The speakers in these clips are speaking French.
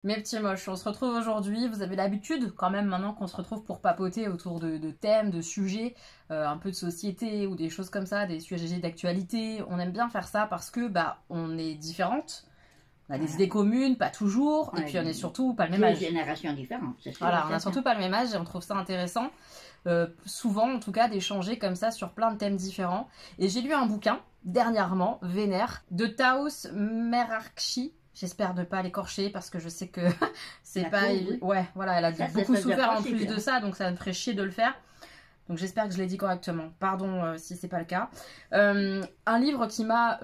Mes petits moches, on se retrouve aujourd'hui, vous avez l'habitude quand même maintenant qu'on se retrouve pour papoter autour de thèmes, de sujets, un peu de société ou des choses comme ça, des sujets d'actualité. On aime bien faire ça parce que on est différentes, on a des idées communes, pas toujours, et puis on est surtout pas le même âge. Des générations différentes, c'est sûr. Voilà, on a surtout pas le même âge et on trouve ça intéressant, souvent en tout cas, d'échanger comme ça sur plein de thèmes différents. Et j'ai lu un bouquin, dernièrement, Vénère, de Taos Merakchi. J'espère ne pas l'écorcher parce que je sais que c'est pas... Oui. Ouais, voilà, elle a beaucoup souffert en plus de ça, donc ça me ferait chier de le faire. Donc j'espère que je l'ai dit correctement. Pardon si c'est pas le cas. Un livre qui m'a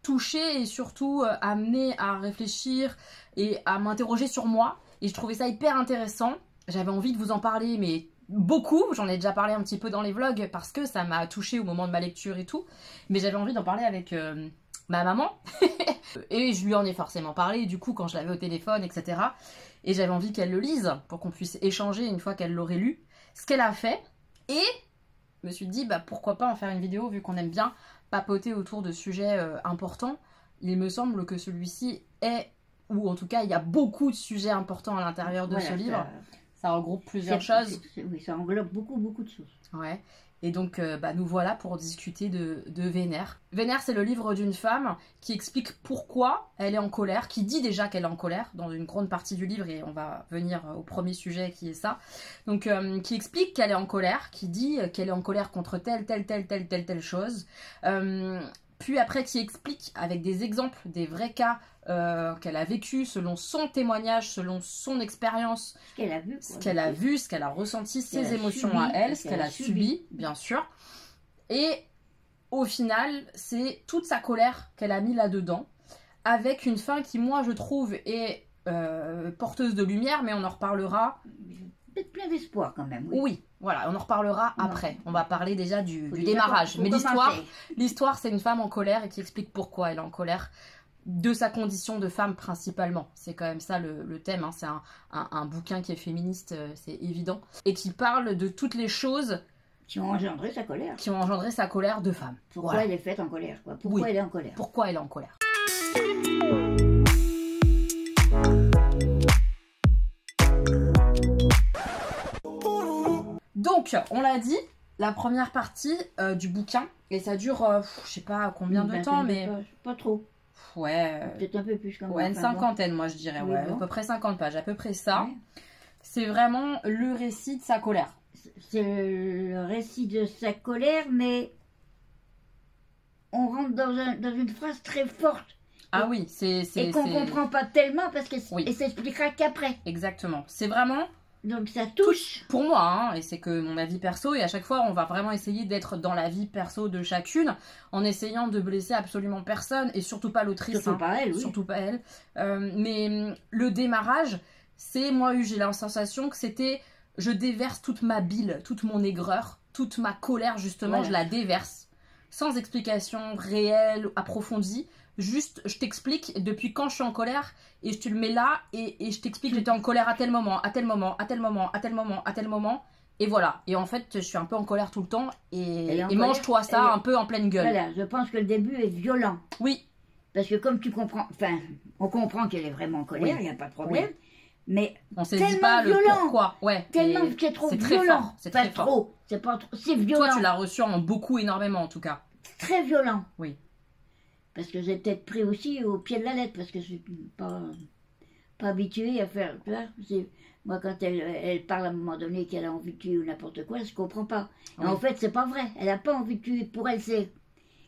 touchée et surtout amené à réfléchir et à m'interroger sur moi. Et je trouvais ça hyper intéressant. J'avais envie de vous en parler, mais beaucoup. J'en ai déjà parlé un petit peu dans les vlogs parce que ça m'a touchée au moment de ma lecture et tout. Mais j'avais envie d'en parler avec... ma maman, et je lui en ai forcément parlé, du coup, quand je l'avais au téléphone, etc. Et j'avais envie qu'elle le lise, pour qu'on puisse échanger une fois qu'elle l'aurait lu. Ce qu'elle a fait, et je me suis dit, pourquoi pas en faire une vidéo, vu qu'on aime bien papoter autour de sujets importants. Il me semble que celui-ci est, ou en tout cas, il y a beaucoup de sujets importants à l'intérieur de ce livre. Ça regroupe plusieurs choses. Oui, ça englobe beaucoup de choses. Ouais. Et donc, nous voilà pour discuter de Vénère. Vénère, c'est le livre d'une femme qui explique pourquoi elle est en colère, qui dit déjà qu'elle est en colère dans une grande partie du livre, et on va venir au premier sujet qui est ça. Donc, qui explique qu'elle est en colère, qui dit qu'elle est en colère contre telle chose. Puis après, qui explique avec des exemples, des vrais cas qu'elle a vécu selon son témoignage, selon son expérience, ce qu'elle a vu, ce qu'elle a ressenti, ses émotions à elle, ce qu'elle a subi, bien sûr. Et au final, c'est toute sa colère qu'elle a mis là-dedans, avec une fin qui, moi, je trouve, est porteuse de lumière, mais on en reparlera. Peut-être plein d'espoir quand même. Oui, voilà, on en reparlera après. On va parler déjà du démarrage. Mais l'histoire, c'est une femme en colère et qui explique pourquoi elle est en colère. De sa condition de femme principalement. C'est quand même ça le thème. Hein. C'est un bouquin qui est féministe, c'est évident. Et qui parle de toutes les choses qui ont engendré sa colère. Qui ont engendré sa colère de femme. Pourquoi elle est faite en colère, quoi. Pourquoi elle est en colère. Pourquoi elle est en colère. Donc, on l'a dit, la première partie du bouquin, et ça dure, je sais pas combien de temps, mais... Pas trop. Ouais. Peut-être un peu plus quand même. Ouais, une cinquantaine, moi je dirais. Oui, à peu près 50 pages, à peu près ça. Ouais. C'est vraiment le récit de sa colère. C'est le récit de sa colère, mais on rentre dans une phrase très forte. Ah oui, et qu'on comprend pas tellement parce que et ça expliquera qu'après. Exactement. C'est vraiment... Donc ça touche. Pour moi, hein, et c'est que mon avis perso, et à chaque fois on va vraiment essayer d'être dans la vie perso de chacune, en essayant de blesser absolument personne, et surtout pas l'autrice. Surtout pas elle, oui. Surtout pas elle. Mais le démarrage, c'est, moi j'ai la sensation que c'était, je déverse toute ma bile, toute mon aigreur, toute ma colère justement, je la déverse, sans explication réelle, approfondie. Juste, je t'explique depuis quand je suis en colère et je te le mets là et je t'explique que j'étais en colère à tel moment, à tel moment, à tel moment, à tel moment, à tel moment. Et voilà. Et en fait, je suis un peu en colère tout le temps et mange-toi ça un peu en pleine gueule. Voilà, je pense que le début est violent. Oui. Parce que comme tu comprends, enfin, on comprend qu'elle est vraiment en colère, il n'y a pas de problème. Oui. Mais on ne sait pas le pourquoi. Ouais. Tellement que c'est trop violent. C'est très fort. C'est pas trop. C'est violent. Toi, tu l'as reçu en beaucoup, énormément en tout cas. Très violent. Oui. Parce que j'ai peut-être pris aussi au pied de la lettre, parce que je suis pas habituée à faire. Tu vois, moi, quand elle parle à un moment donné qu'elle a envie de tuer ou n'importe quoi, je comprends pas. Oui. En fait, c'est pas vrai. Elle n'a pas envie de tuer. Pour elle, c'est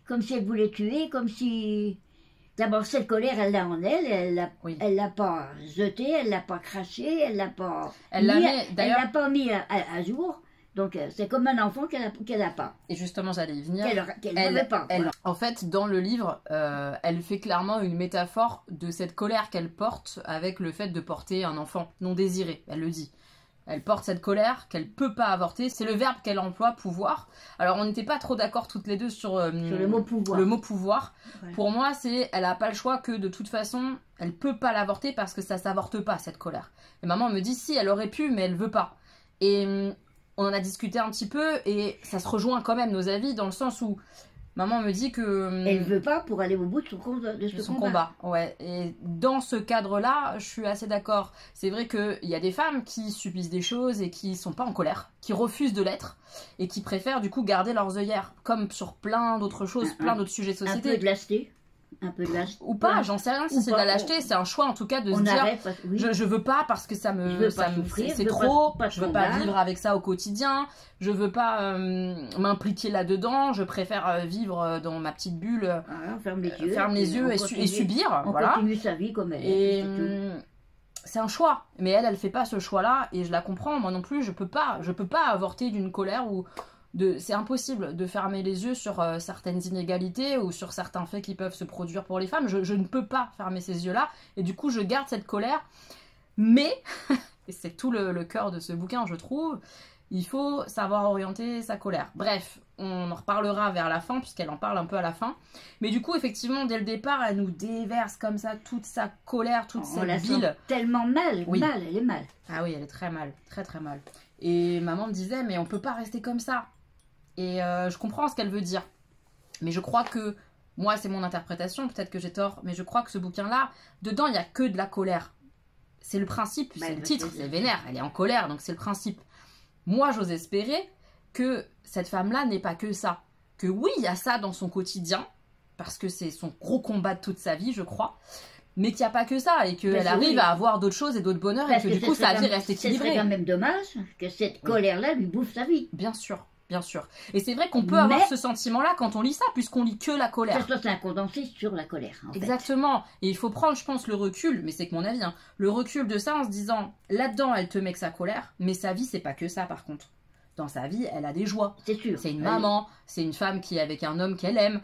comme si elle voulait tuer, comme si. D'abord, cette colère, elle l'a en elle. Elle l'a pas jetée, elle l'a pas crachée, elle l'a pas. Elle l'a pas mis à jour. Donc, c'est comme un enfant qu'elle n'a pas. Et justement, j'allais y venir. Qu'elle n'avait pas. En fait, dans le livre, elle fait clairement une métaphore de cette colère qu'elle porte avec le fait de porter un enfant non désiré. Elle le dit. Elle porte cette colère qu'elle ne peut pas avorter. C'est le verbe qu'elle emploie, pouvoir. Alors, on n'était pas trop d'accord toutes les deux sur le mot pouvoir. Le mot pouvoir. Ouais. Pour moi, elle n'a pas le choix que de toute façon, elle ne peut pas l'avorter parce que ça ne s'avorte pas, cette colère. Et maman me dit, si, elle aurait pu, mais elle ne veut pas. Et... on en a discuté un petit peu et ça se rejoint quand même nos avis dans le sens où Maman me dit que... Elle veut pas pour aller au bout de son combat. Ouais. Et dans ce cadre-là, je suis assez d'accord. C'est vrai qu'il y a des femmes qui subissent des choses et qui sont pas en colère, qui refusent de l'être et qui préfèrent du coup garder leurs œillères, comme sur plein d'autres choses, plein d'autres sujets de société. Un peu de lâcheté. Un peu de lâcheté. Ou pas, j'en sais rien si c'est de la lâcheté, c'est un choix en tout cas de se dire je veux pas parce que ça me c'est trop, je veux pas vivre avec ça au quotidien, je veux pas m'impliquer là-dedans, je préfère vivre dans ma petite bulle, on ferme les yeux et subir, on continue sa vie comme elle est. C'est un choix, mais elle fait pas ce choix-là et je la comprends, moi non plus, je peux pas avorter d'une colère ou c'est impossible de fermer les yeux sur certaines inégalités ou sur certains faits qui peuvent se produire pour les femmes. Je ne peux pas fermer ces yeux-là. Et du coup, je garde cette colère. Mais, et c'est tout le cœur de ce bouquin, je trouve, il faut savoir orienter sa colère. Bref, on en reparlera vers la fin, puisqu'elle en parle un peu à la fin. Mais du coup, effectivement, dès le départ, elle nous déverse comme ça toute sa colère, toute cette bile. Sent tellement mal, elle est mal. Ah oui, elle est très mal, très très mal. Et maman me disait, mais on peut pas rester comme ça. Et je comprends ce qu'elle veut dire. Mais je crois que, moi c'est mon interprétation, peut-être que j'ai tort, mais je crois que ce bouquin-là, dedans il n'y a que de la colère. C'est le principe, c'est le titre, c'est vénère, elle est en colère, donc c'est le principe. Moi j'ose espérer que cette femme-là n'est pas que ça. Que oui, il y a ça dans son quotidien, parce que c'est son gros combat de toute sa vie, je crois. Mais qu'il n'y a pas que ça, et qu'elle arrive à avoir d'autres choses et d'autres bonheurs, et que du coup sa vie reste équilibrée. C'est quand même dommage que cette colère-là lui bouffe sa vie. Bien sûr. Bien sûr. Et c'est vrai qu'on peut avoir ce sentiment-là quand on lit ça, puisqu'on lit que la colère. C'est un condensé sur la colère, en Exactement. Et il faut prendre, je pense, le recul, mais c'est que mon avis, hein, le recul de ça en se disant, là-dedans, elle te met que sa colère, mais sa vie, c'est pas que ça, par contre. Dans sa vie, elle a des joies. C'est sûr. C'est une maman, c'est une femme qui est avec un homme qu'elle aime.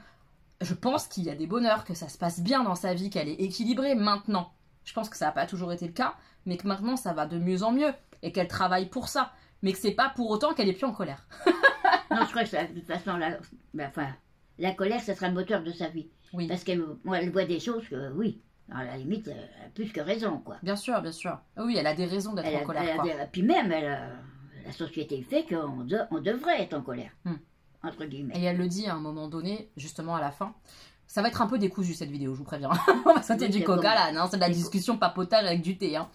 Je pense qu'il y a des bonheurs, que ça se passe bien dans sa vie, qu'elle est équilibrée maintenant. Je pense que ça n'a pas toujours été le cas, mais que maintenant, ça va de mieux en mieux, et qu'elle travaille pour ça. Mais que c'est pas pour autant qu'elle est plus en colère. Non, je crois que de toute façon, la colère, ça sera le moteur de sa vie. Oui. Parce qu'elle voit des choses que, oui, à la limite, elle a plus que raison, quoi. Bien sûr, bien sûr. Oui, elle a des raisons d'être en colère. Puis même, la société fait qu'on devrait être en colère, entre guillemets. Et elle le dit à un moment donné, justement à la fin. Ça va être un peu décousu cette vidéo, je vous préviens. On va sauter du coq à l'âne, hein, c'est de la discussion papotage avec du thé. Hein.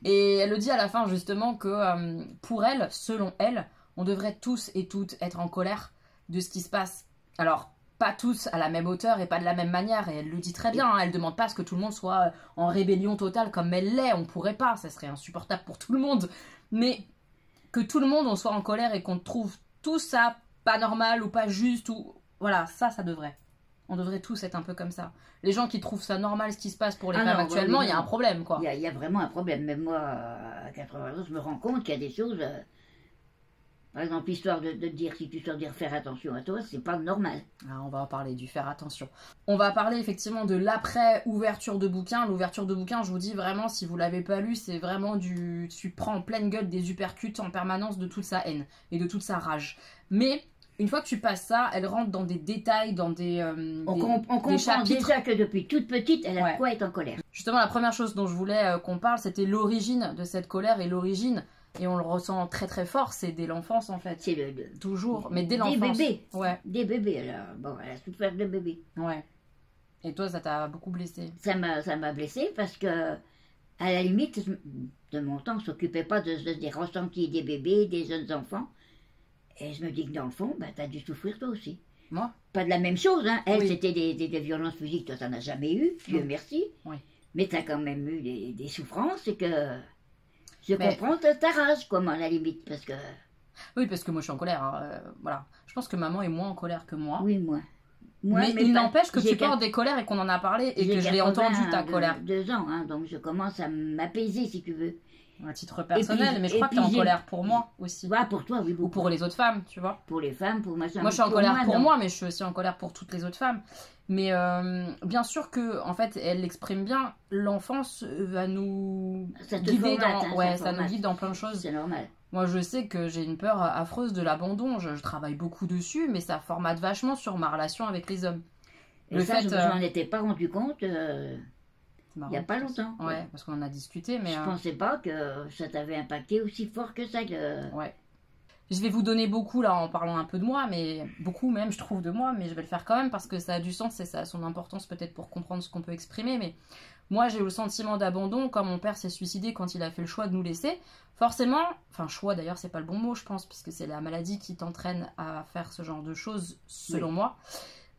Et elle le dit à la fin justement que pour elle, selon elle, on devrait tous et toutes être en colère de ce qui se passe. Alors, pas tous à la même hauteur et pas de la même manière, et elle le dit très bien, hein, elle demande pas à ce que tout le monde soit en rébellion totale comme elle l'est, on pourrait pas, ça serait insupportable pour tout le monde. Mais que tout le monde on soit en colère et qu'on trouve tout ça pas normal ou pas juste, ou voilà, ça devrait. On devrait tous être un peu comme ça. Les gens qui trouvent ça normal ce qui se passe pour les femmes actuellement, il y a un problème, quoi. Il y a vraiment un problème. Même moi, à 80 ans, je me rends compte qu'il y a des choses... par exemple, l'histoire de dire, si tu sors dire faire attention à toi, c'est pas normal. Ah, on va en parler du faire attention. On va parler effectivement de l'après-ouverture de bouquin. L'ouverture de bouquin, je vous dis vraiment, si vous l'avez pas lu, c'est vraiment tu prends en pleine gueule des uppercuts en permanence de toute sa haine et de toute sa rage. Mais... une fois que tu passes ça, elle rentre dans des détails, dans on comprend chapitres. Déjà que depuis toute petite, elle a quoi être en colère. Justement, la première chose dont je voulais qu'on parle, c'était l'origine de cette colère et l'origine, et on le ressent très très fort, c'est dès l'enfance en fait. C'est toujours, mais dès l'enfance. Des bébés. Ouais. Des bébés, elle a souffert de bébés. Ouais. Et toi, ça t'a beaucoup blessée? Ça m'a blessée parce que, à la limite, de mon temps, on ne s'occupait pas des ressentis des bébés, des jeunes enfants. Et je me dis que dans le fond, t'as dû souffrir toi aussi. Moi? Pas de la même chose, hein. Elle, c'était des violences physiques, toi, t'en as jamais eu, Dieu merci. Oui. Mais t'as quand même eu des souffrances et que je comprends ta rage, quoi, à la limite, parce que... Oui, parce que moi, je suis en colère, hein, voilà. Je pense que maman est moins en colère que moi. Oui, moi. Mais il n'empêche que tu portes des colères et qu'on en a parlé et que je l'ai entendu, ta colère. 2 ans, hein, donc je commence à m'apaiser, si tu veux. À titre personnel, mais je crois que tu es en colère pour moi aussi. Ouais, pour toi, oui. Beaucoup. Ou pour les autres femmes, tu vois. Pour les femmes, pour machin. Moi, je suis en colère pour moi, mais je suis aussi en colère pour toutes les autres femmes. Mais bien sûr que, en fait, elle l'exprime bien, l'enfance va nous guider ça nous guide dans plein de choses. C'est normal. Moi, je sais que j'ai une peur affreuse de l'abandon. Je travaille beaucoup dessus, mais ça formate vachement sur ma relation avec les hommes. Et le fait, je m'en étais pas rendu compte... il n'y a pas longtemps. Ouais, parce qu'on en a discuté, mais... Je pensais pas que ça t'avait impacté aussi fort que ça. Ouais. Je vais vous donner beaucoup là en parlant un peu de moi, mais beaucoup même je trouve de moi, mais je vais le faire quand même parce que ça a du sens et ça a son importance peut-être pour comprendre ce qu'on peut exprimer. Mais moi j'ai eu le sentiment d'abandon quand mon père s'est suicidé, quand il a fait le choix de nous laisser. Forcément, enfin choix d'ailleurs c'est pas le bon mot je pense, puisque c'est la maladie qui t'entraîne à faire ce genre de choses selon moi.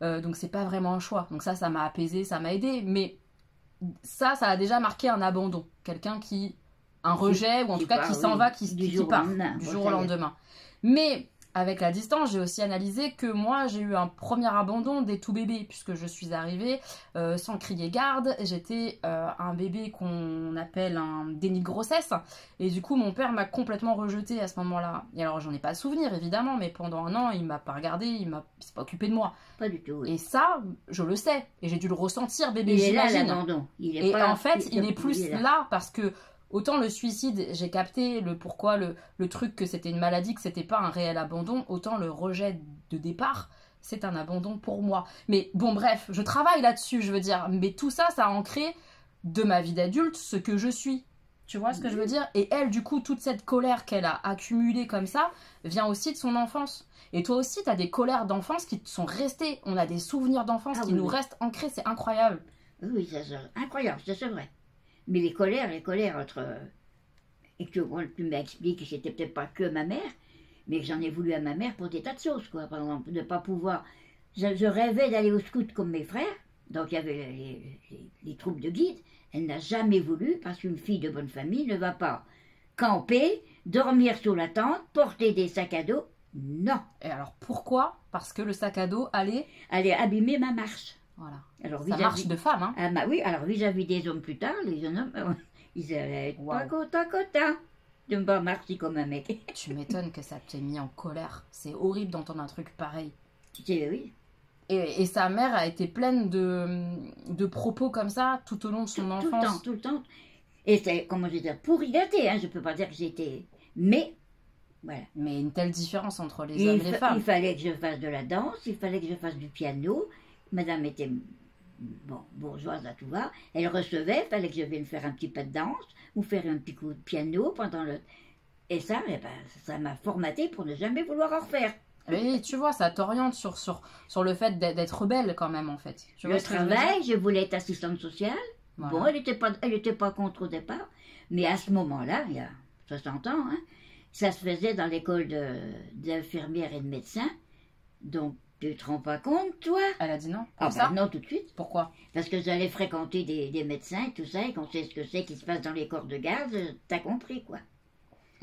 Donc c'est pas vraiment un choix. Donc ça m'a apaisé, ça m'a aidé, mais ça a déjà marqué un abandon. Quelqu'un qui... un rejet, ou en tout cas qui s'en va, qui part du jour au lendemain. Mais avec la distance, j'ai aussi analysé que moi, j'ai eu un premier abandon dès tout bébé, puisque je suis arrivée sans crier garde. J'étais un bébé qu'on appelle un déni de grossesse. Et du coup, mon père m'a complètement rejetée à ce moment-là. Et alors, j'en ai pas souvenir, évidemment, mais pendant un an, il m'a pas regardée, il s'est pas occupé de moi. Pas du tout. Oui. Et ça, je le sais. Et j'ai dû le ressentir, bébé, j'imagine. Il est là, l'abandon. Et en fait, il est plus là parce que autant le suicide, j'ai capté le pourquoi, le truc que c'était une maladie, que c'était pas un réel abandon, autant le rejet de départ, c'est un abandon pour moi. Mais bon, bref, je travaille là-dessus, je veux dire. Mais tout ça, ça a ancré de ma vie d'adulte ce que je suis. Tu vois ce que je veux dire? Et elle, du coup, toute cette colère qu'elle a accumulée comme ça, vient aussi de son enfance. Et toi aussi, tu as des colères d'enfance qui te sont restées. On a des souvenirs d'enfance qui nous restent ancrés, c'est incroyable. Oui, c'est incroyable, c'est vrai. Mais les colères entre... Et que tu m'expliques que c'était peut-être pas que ma mère, mais que j'en ai voulu à ma mère pour des tas de choses, quoi. Par exemple, de ne pas pouvoir... Je rêvais d'aller au scout comme mes frères, donc il y avait les troupes de guides. Elle n'a jamais voulu, parce qu'une fille de bonne famille ne va pas camper, dormir sous la tente, porter des sacs à dos. Non. Et alors pourquoi? Parce que le sac à dos allait abîmer ma marche. Voilà. Alors, ça marche de femme, hein. Oui, alors vis-à-vis des hommes plus tard, les jeunes hommes, ils allaient être pas contents de me voir marcher comme un mec. Tu m'étonnes que ça t'ait mis en colère. C'est horrible d'entendre un truc pareil. Oui. Et sa mère a été pleine de propos comme ça tout au long de son enfance. Tout le temps. Et c'est, comment je veux dire, pourri gâté, hein, je peux pas dire que j'étais... Mais, voilà. Mais une telle différence entre les hommes et les femmes. Il fallait que je fasse de la danse, il fallait que je fasse du piano. Madame était bourgeoise à tout va. Elle recevait, il fallait que je vienne faire un petit peu de danse ou faire un petit coup de piano pendant le... Et ça, ça m'a formaté pour ne jamais vouloir en refaire. Oui, tu vois, ça t'oriente sur le fait d'être belle quand même, en fait. Tu vois le travail, je voulais être assistante sociale. Voilà. Bon, elle était pas contre au départ. Mais à ce moment-là, il y a 60 ans, hein, ça se faisait dans l'école d'infirmières et de médecins. Donc, tu te rends pas compte, toi? Elle a dit non. Non, tout de suite. Pourquoi? Parce que j'allais fréquenter des médecins et tout ça, et qu'on sait ce que c'est qui se passe dans les corps de garde, t'as compris, quoi.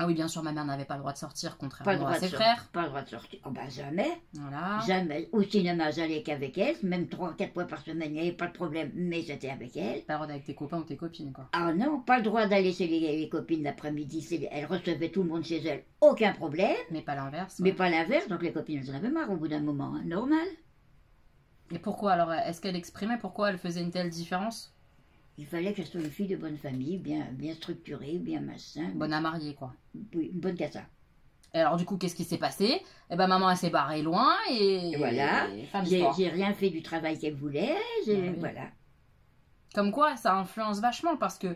Ah oui, bien sûr, ma mère n'avait pas le droit de sortir, contrairement à ses frères. Pas le droit de sortir. Oh ben jamais. Voilà. Jamais. Au cinéma, j'allais qu'avec elle, même 3-4 fois par semaine, il n'y avait pas de problème, mais j'étais avec elle. Pas le droit avec tes copains ou tes copines, quoi. Ah non, pas le droit d'aller chez les copines l'après-midi. Elle recevait tout le monde chez elle, aucun problème. Mais pas l'inverse. Ouais. Mais pas l'inverse, donc les copines, elles en avaient marre au bout d'un moment, hein, normal. Et pourquoi alors? Est-ce qu'elle exprimait pourquoi elle faisait une telle différence? Il fallait que je sois une fille de bonne famille, bien structurée, bien machin. Bonne à marier, quoi. Oui, une bonne cassa. Et alors, du coup, qu'est-ce qui s'est passé? Eh ben, maman, elle s'est barrée loin et voilà. J'ai rien fait du travail qu'elle voulait. Voilà. Comme quoi, ça influence vachement parce que...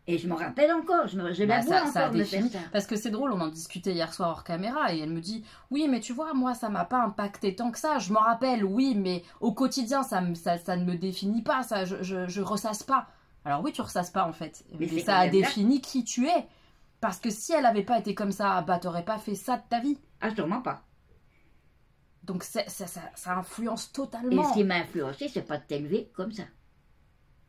Et je m'en rappelle encore, je la vois encore me faire ça. Parce que c'est drôle, on en discutait hier soir hors caméra et elle me dit « Oui, mais tu vois, moi, ça m'a pas impacté tant que ça. Je m'en rappelle, oui, mais au quotidien, ça ne me définit pas, ça, je ressasse pas. » Alors oui, tu ressasses pas, en fait. Mais ça a défini qui tu es. Parce que si elle avait pas été comme ça, bah, t'aurais pas fait ça de ta vie. Ah, sûrement pas. Donc ça influence totalement. Et ce qui m'a influencé, c'est pas de t'élever comme ça.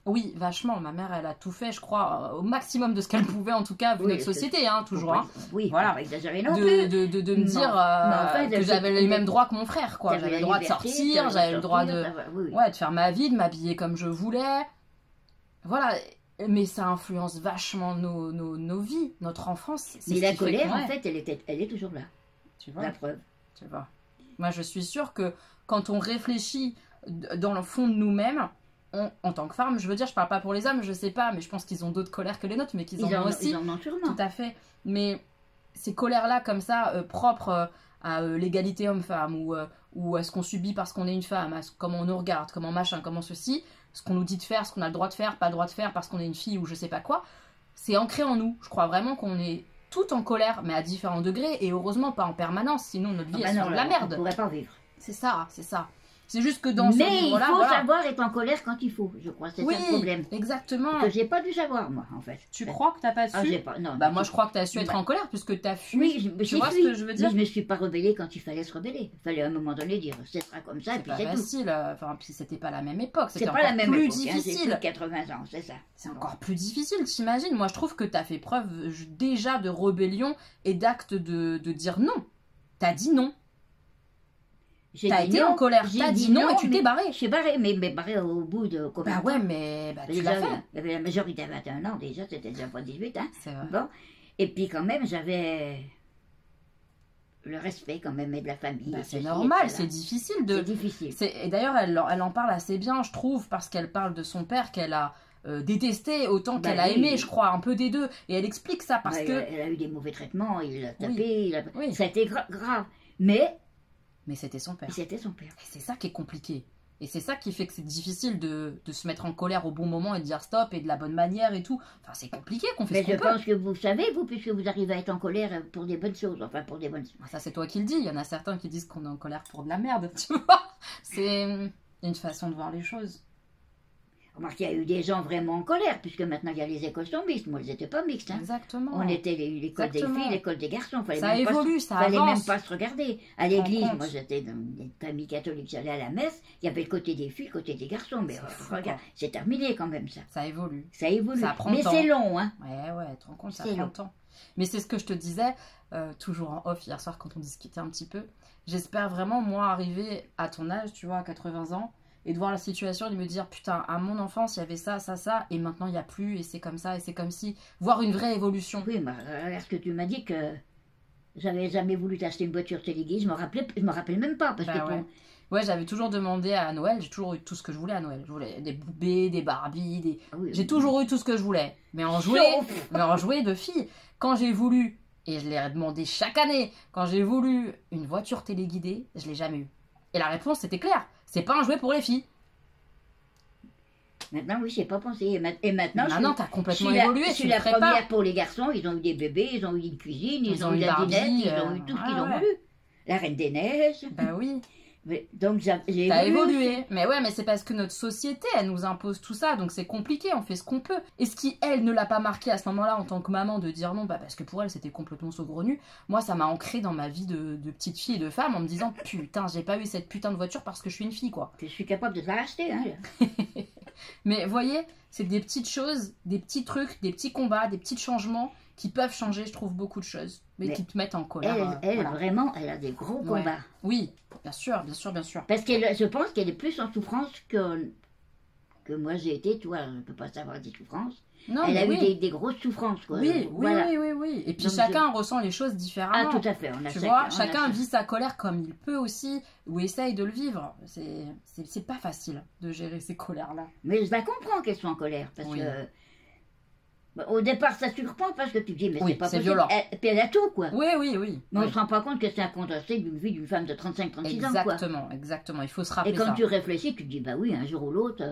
Oui, vachement. Ma mère, elle a tout fait, je crois, au maximum de ce qu'elle pouvait, en tout cas, vu notre société, hein, toujours. Hein. Oui, voilà. Pas exagérer non plus. De me dire que j'avais les mêmes droits que mon frère, quoi. J'avais le droit de sortir, j'avais le droit de faire ma vie, de m'habiller comme je voulais. Voilà. Mais ça influence vachement nos vies, notre enfance. Mais la colère, en fait, elle est toujours là. Tu vois? La preuve. Tu vois. Moi, je suis sûre que quand on réfléchit dans le fond de nous-mêmes, en tant que femme, je veux dire, je parle pas pour les hommes, je sais pas, mais je pense qu'ils ont d'autres colères que les nôtres, mais qu'ils en ont aussi. Ils en ont sûrement. Tout à fait. Mais ces colères-là, comme ça, propres à l'égalité homme-femme, ou à ce qu'on subit parce qu'on est une femme, à comment on nous regarde, comment machin, comment ceci, ce qu'on nous dit de faire, ce qu'on a le droit de faire, pas le droit de faire parce qu'on est une fille ou je sais pas quoi, c'est ancré en nous. Je crois vraiment qu'on est toutes en colère, mais à différents degrés, et heureusement pas en permanence, sinon notre vie Ah elle bah serait de la on merde. pourrait pas vivre. C'est ça, c'est ça. C'est juste que dans ce Mais il livre-là, faut voilà. savoir être en colère quand il faut, je crois. C'est Oui, ça le problème. exactement. Que j'ai pas dû savoir, moi, en fait. Tu crois que t'as pas su? Ah, j'ai pas. Non. Bah moi je crois que t'as su être en colère puisque t'as fui. Oui, je me Tu suis vois fui, ce que je veux dire? mais je me suis pas rebellée quand il fallait se rebeller. Il fallait à un moment donné dire, ce sera comme ça, et C'est puis pas c'est tout. facile. Enfin, puis c'était pas la même époque. C'est C'était pas encore la même plus époque, hein, j'ai plus de difficile. 80 ans, c'est ça. C'est encore plus difficile, t'imagines? Moi, je trouve que t'as fait preuve déjà de rébellion et d'acte de dire non. T'as dit non. J'ai T'as dit été non, en colère. j'ai T'as dit dit non et non, tu t'es barré. Je suis barrée, mais barrée au bout de combien Bah de ouais, temps? mais bah, tu Déjà, l'as fait. il y avait la majorité à 21 ans, déjà, c'était déjà pas 18, hein. C'est vrai. Bon. Et puis quand même, j'avais le respect quand même et de la famille. Bah, et c'est ceci, normal, et cela. c'est difficile de. C'est difficile. Et d'ailleurs, elle en parle assez bien, je trouve, parce qu'elle parle de son père qu'elle a détesté autant Bah qu'elle a oui. aimé, je crois, un peu des deux. Et elle explique ça parce Ouais, que. elle a eu des mauvais traitements, il l'a tapé, Oui. Oui. ça a été grave. Mais Mais c'était son père. c'était son père. Et c'est ça qui est compliqué. Et c'est ça qui fait que c'est difficile de se mettre en colère au bon moment et de dire stop et de la bonne manière et tout. Enfin, c'est compliqué qu'on fait Mais ce je qu'on peut. pense que vous savez, vous, puisque vous arrivez à être en colère pour des bonnes choses, enfin pour des bonnes choses. Ça, c'est toi qui le dis. Il y en a certains qui disent qu'on est en colère pour de la merde, tu vois. C'est une façon de voir les choses. Remarquez, il y a eu des gens vraiment en colère, puisque maintenant il y a les écoles sont mixtes. Moi, elles n'étaient pas mixtes. Hein. Exactement. On était l'école des Exactement. filles, l'école des garçons. Fallait Ça même évolue, pas, ça fallait avance. même pas se regarder. À te rends l'église, compte. moi j'étais dans une famille catholique, j'allais à la messe, il y avait le côté des filles, le côté des garçons. Mais C'est fou, regarde, quoi. c'est terminé quand même ça. Ça évolue. Ça évolue. Ça prend mais temps. c'est long, hein. Ouais, tu te rends compte, ça C'est prend long. le temps. Mais c'est ce que je te disais, toujours en off hier soir quand on discutait un petit peu. J'espère vraiment, moi, arriver à ton âge, tu vois, à 80 ans, et de voir la situation et de me dire, putain, à mon enfance, il y avait ça, et maintenant il n'y a plus, et c'est comme ça, et c'est comme si. Voir une vraie évolution. Oui, mais regarde ce que tu m'as dit que j'avais jamais voulu t'acheter une voiture téléguidée, je me rappelle même pas. Parce Bah que ouais. Ouais, j'avais toujours demandé à Noël, j'ai toujours eu tout ce que je voulais à Noël. Je voulais des poupées, des Barbies, des. Ah oui, J'ai toujours eu tout ce que je voulais. Mais en jouet de fille. Quand j'ai voulu, et je l'ai demandé chaque année, quand j'ai voulu une voiture téléguidée, je l'ai jamais eu. Et la réponse c'était clair, c'est pas un jouet pour les filles. Maintenant, oui, j'ai pas pensé. Et maintenant, Maintenant t'as complètement je suis évolué, je tu suis le la ferais pas. première pour les garçons. Ils ont eu des bébés, ils ont eu une cuisine, ils ont eu une la Barbie, dinette, ils ont eu tout ce qu'ils ont ouais. voulu. La Reine des Neiges. Bah oui, Donc j'ai t'as évolué. évolué. Mais ouais, mais c'est parce que notre société, elle nous impose tout ça, donc c'est compliqué, on fait ce qu'on peut. Et ce qui, elle, ne l'a pas marqué à ce moment-là en tant que maman de dire non, bah parce que pour elle c'était complètement saugrenu, moi ça m'a ancré dans ma vie de petite fille et de femme en me disant putain, j'ai pas eu cette putain de voiture parce que je suis une fille quoi. Je suis capable de te la racheter. Hein. Mais voyez, c'est des petites choses, des petits trucs, des petits combats, des petits changements qui peuvent changer, je trouve, beaucoup de choses, mais qui te mettent en colère. Elle voilà. vraiment, elle a des gros Ouais. combats. Oui, bien sûr, bien sûr, bien sûr. Parce que je pense qu'elle est plus en souffrance que moi j'ai été. Tu vois, je ne peux pas savoir des souffrances. Non, Elle mais a oui. eu des grosses souffrances. Quoi. Oui, oui, Voilà. oui. Et puis Donc, chacun ressent les choses Ah, différemment. tout à fait. On a Tu chacun- vois, on a chacun vit sa colère comme il peut aussi, ou essaye de le vivre. C'est pas facile de gérer ces colères-là. Mais je la comprends qu'elles soient en colère. Parce Oui. que. Bah, au départ, ça surprend parce que tu te dis, mais Oui, c'est pas c'est possible. violent. Puis elle a tout, quoi. Oui. Mais on Oui. ne se rend pas compte que c'est un condensé d'une vie d'une femme de 35-36 ans, quoi. Exactement. Il faut se rappeler Et quand ça. tu réfléchis, tu te dis, bah oui, un jour ou l'autre.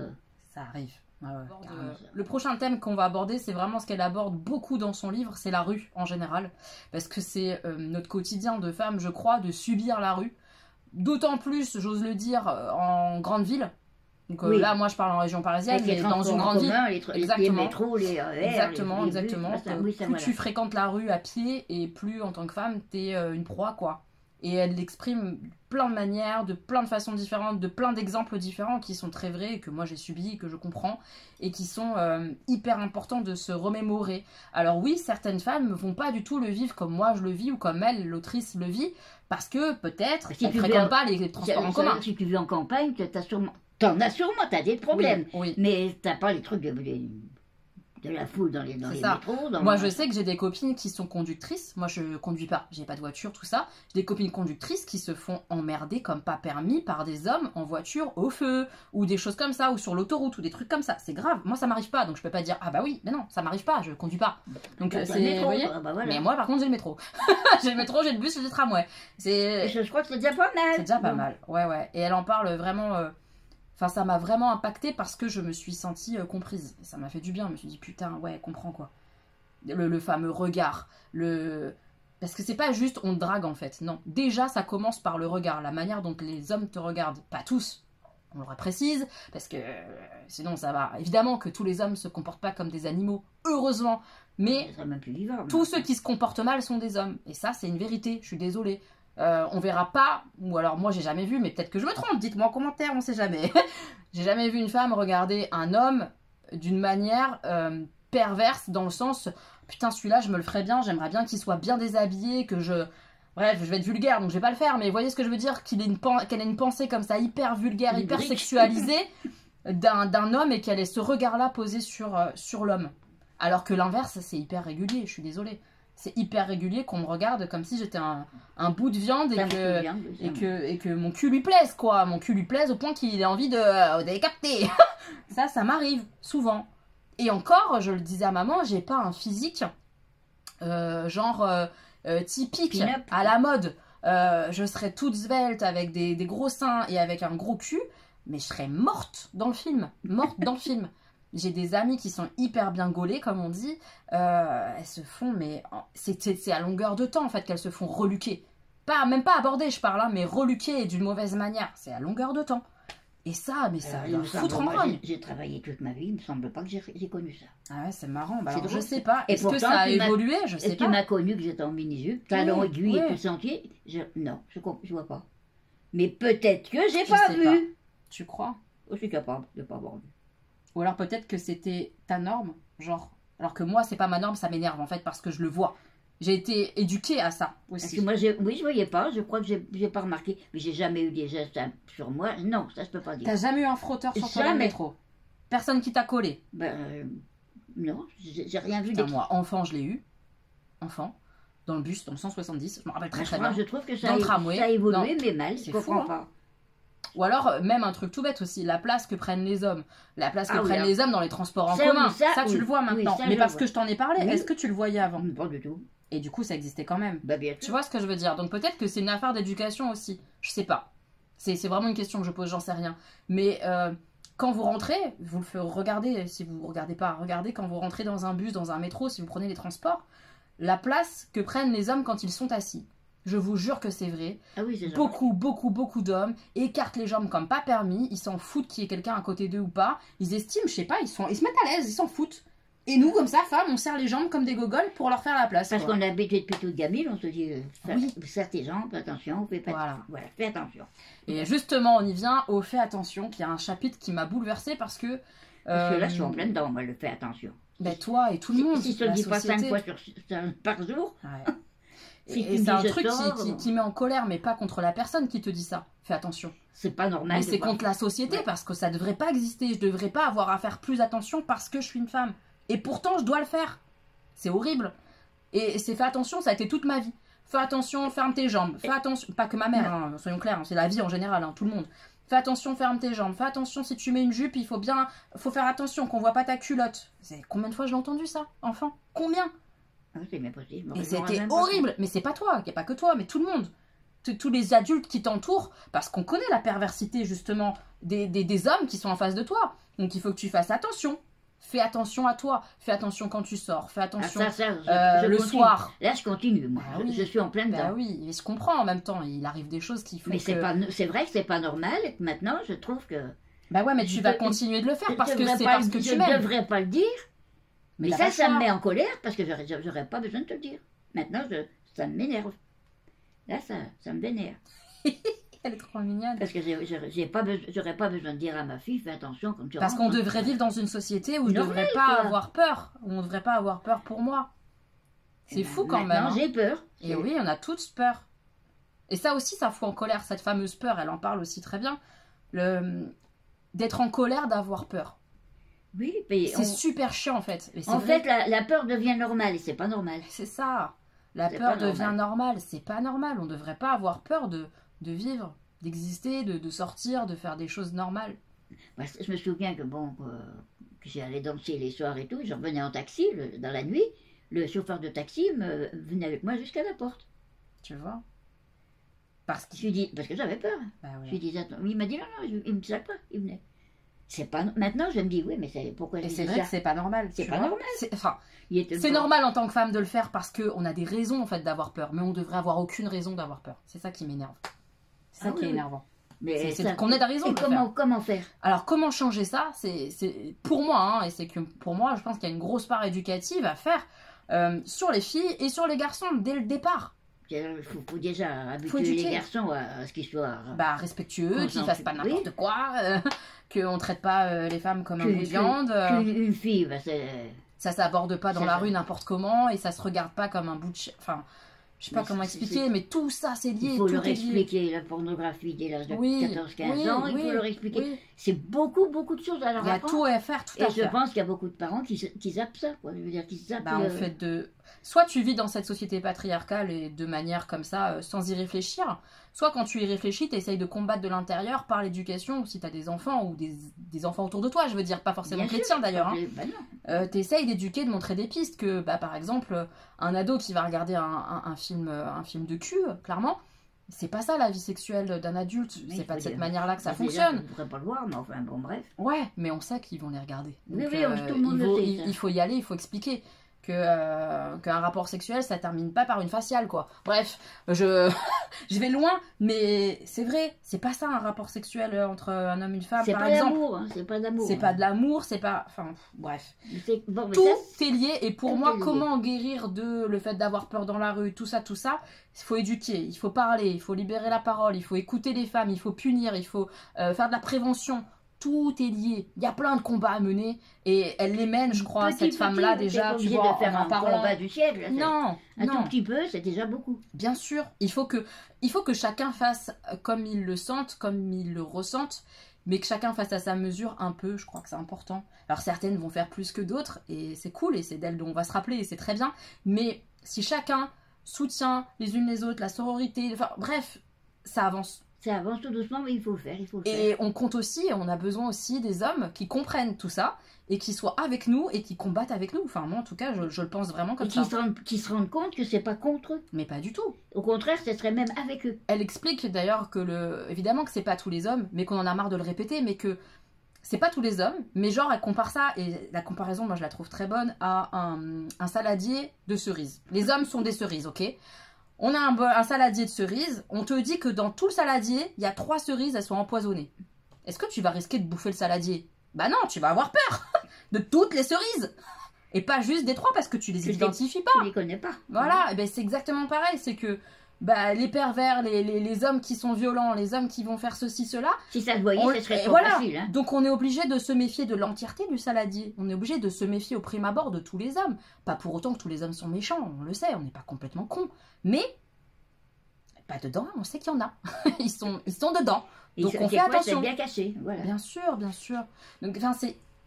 Ça arrive. Ouais. carrément. Le prochain thème qu'on va aborder, c'est vraiment ce qu'elle aborde beaucoup dans son livre, c'est la rue en général. Parce que c'est notre quotidien de femme, je crois, de subir la rue. D'autant plus, j'ose le dire, en grande ville. Donc Oui. là, moi, je parle en région parisienne, Avec les mais dans transports une en grande ville. commun, les Exactement. métros, les RER, Exactement. les bus, ça, oui, ça, Plus voilà. tu fréquentes la rue à pied et plus en tant que femme, t'es une proie, quoi. Et elle l'exprime de plein de manières, de plein de façons différentes, de plein d'exemples différents qui sont très vrais, que moi j'ai subis, que je comprends, et qui sont hyper importants de se remémorer. Alors oui, certaines femmes ne vont pas du tout le vivre comme moi je le vis ou comme elle, l'autrice, le vit, parce que peut-être Si elle tu ne vis fréquente en- pas les transports en commun. Si tu vis en campagne, t'en as sûrement, t'as des problèmes. Oui. Mais t'as pas les trucs de la foule dans les C'est ça. métros. Moi, je sais que j'ai des copines qui sont conductrices. Moi, je conduis pas. J'ai pas de voiture, tout ça. J'ai des copines conductrices qui se font emmerder comme pas permis par des hommes en voiture au feu ou des choses comme ça ou sur l'autoroute ou des trucs comme ça. C'est grave. Moi, ça m'arrive pas. Donc, je peux pas dire ah bah oui, mais non, ça m'arrive pas. Je conduis pas. Donc, T'as pas le c'est. métro, Vous voyez. bah voilà. Mais moi, par contre, j'ai le métro. J'ai le métro, j'ai le bus, j'ai le tramway. C'est. Je crois que c'est déjà pas mal. C'est déjà pas Bon. mal. Ouais. Et elle en parle vraiment. Enfin, ça m'a vraiment impactée parce que je me suis sentie comprise. Et ça m'a fait du bien. Je me suis dit, putain, ouais, elle comprend quoi. le fameux regard, parce que c'est pas juste on te drague en fait, non. Déjà, ça commence par le regard, la manière dont les hommes te regardent. Pas tous, on le précise, parce que sinon ça va. Évidemment que tous les hommes se comportent pas comme des animaux, heureusement. Mais Ça serait même plus vivable. tous ceux qui se comportent mal sont des hommes. Et ça, c'est une vérité, je suis désolée. On verra pas, ou alors moi j'ai jamais vu, mais peut-être que je me trompe, dites-moi en commentaire, on sait jamais. J'ai jamais vu une femme regarder un homme d'une manière perverse, dans le sens, putain celui-là je me le ferais bien, j'aimerais bien qu'il soit bien déshabillé, que je... Bref, je vais être vulgaire, donc je vais pas le faire, mais vous voyez ce que je veux dire, qu'elle ait une pensée comme ça, hyper vulgaire, hyper sexualisée, d'un homme, et qu'elle ait ce regard-là posé sur l'homme. Alors que l'inverse, c'est hyper régulier, je suis désolée. C'est hyper régulier qu'on me regarde comme si j'étais un bout de viande et que mon cul lui plaise, quoi. Mon cul lui plaise au point qu'il ait envie de décapter. Ça m'arrive souvent. Et encore, je le disais à maman, j'ai pas un physique typique, à la mode. Je serais toute svelte avec des gros seins et avec un gros cul, mais je serais morte dans le film. Morte dans le film. J'ai des amies qui sont hyper bien gaulées, comme on dit. Elles se font, mais c'est à longueur de temps en fait qu'elles se font reluquer. Même pas aborder, je parle, hein, mais reluquer d'une mauvaise manière. C'est à longueur de temps. Et ça, mais ça va foutre en grogne. J'ai travaillé toute ma vie, il me semble pas que j'ai connu ça. Ah ouais, c'est marrant. Bah alors, je sais pas. Est-ce que ça a évolué? Je sais pas. Est-ce que tu m'as connu que j'étais en mini-jupe, talons aiguilles et tout sentier? Non, je vois pas. Mais peut-être que j'ai pas vu. Pas. Tu crois? Je suis capable de pas avoir vu. Ou alors peut-être que c'était ta norme, genre. Alors que moi, c'est pas ma norme, ça m'énerve en fait parce que je le vois. J'ai été éduquée à ça aussi. Parce que moi, oui, je voyais pas, je crois que j'ai pas remarqué. Mais j'ai jamais eu des gestes sur moi. Non, ça je peux pas dire. T'as jamais eu un frotteur sur toi dans le métro? Personne qui t'a collé? Non, j'ai rien vu. Putain, moi, enfant, je l'ai eu. Enfant. Dans le bus, dans le 170. Je me rappelle très bien. Je trouve que ça a évolué, mais mal. Je comprends pas. Ou alors, même un truc tout bête aussi, la place que prennent les hommes. La place que prennent les hommes dans les transports en commun. Ça, tu le vois maintenant. Mais parce que je t'en ai parlé, est-ce que tu le voyais avant? Pas du tout. Et du coup, ça existait quand même. Bien sûr. Tu vois ce que je veux dire? Donc peut-être que c'est une affaire d'éducation aussi. Je sais pas. C'est vraiment une question que je pose, j'en sais rien. Mais quand vous rentrez, vous le faites regarder, si vous ne regardez pas, regardez quand vous rentrez dans un bus, dans un métro, si vous prenez les transports, la place que prennent les hommes quand ils sont assis. Je vous jure que c'est vrai. Ah oui, c'est beaucoup d'hommes écartent les jambes comme pas permis. Ils s'en foutent qu'il y ait quelqu'un à côté d'eux ou pas. Ils estiment, je sais pas, ils se mettent à l'aise, ils s'en foutent. Et nous, comme ça, femmes, on serre les jambes comme des gogoles pour leur faire la place. Parce qu'on est habitué depuis toute gamine, on se dit, serre tes jambes, attention, fais pas voilà, fais attention. Et justement, on y vient au fais attention, qui est un chapitre qui m'a bouleversée parce que... Parce que là, je suis en pleine dedans, moi, le fais attention. Ben toi et tout le monde. Si je te le dis pas 5 fois par jour... Ouais. Et c'est un truc qui met en colère, mais pas contre la personne qui te dit ça. Fais attention. C'est pas normal. Mais c'est contre la société, parce que ça devrait pas exister. Je devrais pas avoir à faire plus attention parce que je suis une femme. Et pourtant, je dois le faire. C'est horrible. Et c'est fais attention, ça a été toute ma vie. Fais attention, ferme tes jambes. Fais attention, pas que ma mère, hein, soyons clairs, hein, c'est la vie en général, hein, tout le monde. Fais attention, ferme tes jambes. Fais attention, si tu mets une jupe, il faut faire attention qu'on voit pas ta culotte. Combien de fois je l'ai entendu ça, enfant? Combien? C'est bien possible. Et c'était horrible. Mais c'est pas toi, il n'y a pas que toi, mais tout le monde. Tous les adultes qui t'entourent, parce qu'on connaît la perversité justement des hommes qui sont en face de toi. Donc il faut que tu fasses attention. Fais attention à toi. Fais attention quand tu sors. Fais attention le soir. Là, je continue, moi. Je suis en pleine dedans. Bah oui, et je comprends en même temps. Il arrive des choses qui font mais c'est vrai que c'est pas normal. Et que maintenant, je trouve que... Bah ouais, mais tu vas continuer de le faire parce que c'est parce que tu m'aimes. Je ne devrais pas le dire. Mais ça me met en colère parce que j'aurais pas besoin de te le dire. Maintenant, ça m'énerve. Là, ça me vénère. Elle est trop mignonne. Parce que j'aurais pas besoin de dire à ma fille, fais attention quand tu rentres. Parce qu'on devrait vivre dans une société où je ne devrais pas avoir peur. On ne devrait pas avoir peur pour moi. C'est fou quand même. J'ai peur. Et oui, on a tous peur. Et ça aussi, ça fout en colère. Cette fameuse peur, elle en parle aussi très bien. D'être en colère, d'avoir peur. Oui, mais c'est super chiant en fait. En fait, la peur devient normale et c'est pas normal. C'est ça. La peur devient normale. C'est pas normal. On devrait pas avoir peur de vivre, d'exister, de sortir, de faire des choses normales. Moi, je me souviens que que j'allais danser les soirs et tout, je revenais en taxi dans la nuit, le chauffeur de taxi venait avec moi jusqu'à la porte. Tu vois? Parce que j'avais peur. Bah oui. Je lui disais, attends, il m'a dit non, il me savait pas, il venait. C'est pas... Maintenant, je me dis, oui, mais pourquoi je Et dis c'est vrai ça? que c'est pas normal. C'est tu pas vois. normal. Enfin, Il était c'est bon. normal en tant que femme de le faire parce qu'on a des raisons en fait d'avoir peur, mais on devrait avoir aucune raison d'avoir peur. C'est ça qui m'énerve. C'est ça Ah qui est oui, oui. énervant. Mais C'est ça- qu'on ait la raison Et de le faire. comment faire? Alors comment changer ça? C'est pour moi, hein, et c'est que pour moi, je pense qu'il y a une grosse part éducative à faire sur les filles et sur les garçons dès le départ. Il faut déjà Faut habituer éduquer. les garçons à ce qu'ils soient... Bah respectueux, qu'ils Consensueux. fassent pas n'importe quoi, qu'on traite pas les femmes comme un Que- bout de viande. Qu'une fille, bah, Ça s'aborde pas dans C'est la ça. rue n'importe comment et ça se regarde pas comme un bout de enfin je sais pas Mais comment c'est- expliquer, mais tout ça c'est lié, il faut tout leur est lié. expliquer la pornographie dès l'âge de Oui, 14-15 oui, ans, il oui, faut leur expliquer. oui. C'est beaucoup de choses à leur Il y a apprendre. tout à faire, tout Et à je faire. pense qu'il y a beaucoup de parents qui zappent ça, quoi. Je veux dire, qui zappent Bah, en fait, soit tu vis dans cette société patriarcale et de manière comme ça, sans y réfléchir, soit quand tu y réfléchis, tu essayes de combattre de l'intérieur par l'éducation, ou si tu as des enfants ou des enfants autour de toi, je veux dire, pas forcément Bien sûr, chrétiens d'ailleurs. Hein. Bah non. Tu essayes d'éduquer, de montrer des pistes, que bah, par exemple, un ado qui va regarder un film de cul, clairement, c'est pas ça la vie sexuelle d'un adulte, Oui, c'est pas de faut cette dire. manière-là que ça Bah, déjà, fonctionne. on ne pourrait pas le voir, mais enfin, bon, bref. Ouais, mais on sait qu'ils vont les regarder. Oui, Donc, oui, tout le monde le sait, ça. il faut y aller, il faut expliquer qu'un rapport sexuel, ça termine pas par une faciale, quoi. Bref, je vais loin, mais c'est vrai, c'est pas ça un rapport sexuel entre un homme et une femme, C'est par pas exemple. l'amour, hein, c'est pas d'amour. C'est pas de l'amour, c'est pas... Enfin, bref. Bon, mais Tout ça, est lié, et pour tout moi, est lié. comment guérir de le fait d'avoir peur dans la rue, tout ça, il faut éduquer, il faut parler, il faut libérer la parole, il faut écouter les femmes, il faut punir, il faut faire de la prévention. Tout est lié. Il y a plein de combats à mener et elle les mène, je crois, cette femme-là déjà. Tu Tu vois, de faire en un parlant. combat du siècle. Là, Non, un non. tout petit peu, c'est déjà beaucoup. Bien sûr, il faut que chacun fasse comme il le sente, comme il le ressente, mais que chacun fasse à sa mesure un peu. Je crois que c'est important. Alors certaines vont faire plus que d'autres et c'est cool et c'est d'elles dont on va se rappeler et c'est très bien. Mais si chacun soutient les unes les autres, la sororité, enfin bref, ça avance. Ça avance tout doucement, mais il faut le faire, il faut le faire. Et on compte aussi, on a besoin aussi des hommes qui comprennent tout ça et qui soient avec nous et qui combattent avec nous. Enfin, moi en tout cas, je le pense vraiment comme Et ça. qui se rendent compte que c'est pas contre eux. Mais pas du tout. Au contraire, ce serait même avec eux. Elle explique d'ailleurs que évidemment que c'est pas tous les hommes, mais qu'on en a marre de le répéter, mais que c'est pas tous les hommes, mais genre elle compare ça, et la comparaison, moi je la trouve très bonne, à un saladier de cerises. Les hommes sont des cerises, ok ? On a un saladier de cerises, on te dit que dans tout le saladier, il y a 3 cerises, elles sont empoisonnées. Est-ce que tu vas risquer de bouffer le saladier? Bah non, tu vas avoir peur de toutes les cerises. Et pas juste des 3 parce que tu les identifies pas. Tu les connais pas. Voilà, et ben c'est exactement pareil, c'est que bah, les pervers, les hommes qui sont violents, les hommes qui vont faire ceci, cela, Si ça se voyait, ce serait et trop voilà. facile. Hein. Donc on est obligé de se méfier de l'entièreté du saladier. On est obligé de se méfier au prime abord de tous les hommes. Pas pour autant que tous les hommes sont méchants, on le sait, on n'est pas complètement cons. Mais, pas dedans, on sait qu'il y en a. ils sont dedans. Et Donc on des fait fois, attention. c'est bien caché. Voilà. Bien sûr, bien sûr. Donc, enfin,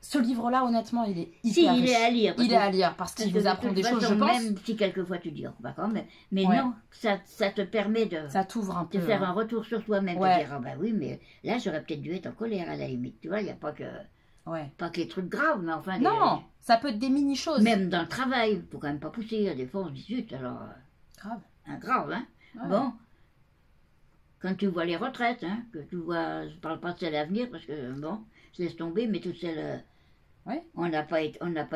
ce livre-là, honnêtement, il est Si, hyper il riche. est à lire. Il est à lire parce qu'il Parce que vous de apprend toute des choses, façon, je pense. Même si quelquefois tu dis, oh, bah quand même. Mais Ouais. non, ça te permet de Ça t'ouvre un peu. faire hein. un retour sur toi-même. Ouais. De dire, ah bah oui, mais là, j'aurais peut-être dû être en colère à la limite. Tu vois, il n'y a pas que Ouais. les trucs graves, mais enfin. Non, ça peut être des mini-choses. Même dans le travail, il faut quand même pas pousser. Des fois, on se dit, zut, alors. Grave. Un grave, hein. Ouais. Bon. Quand tu vois les retraites, hein, que tu vois, je parle pas de celles à venir parce que, bon, je laisse tomber, mais toutes celles. Ouais. On n'a pas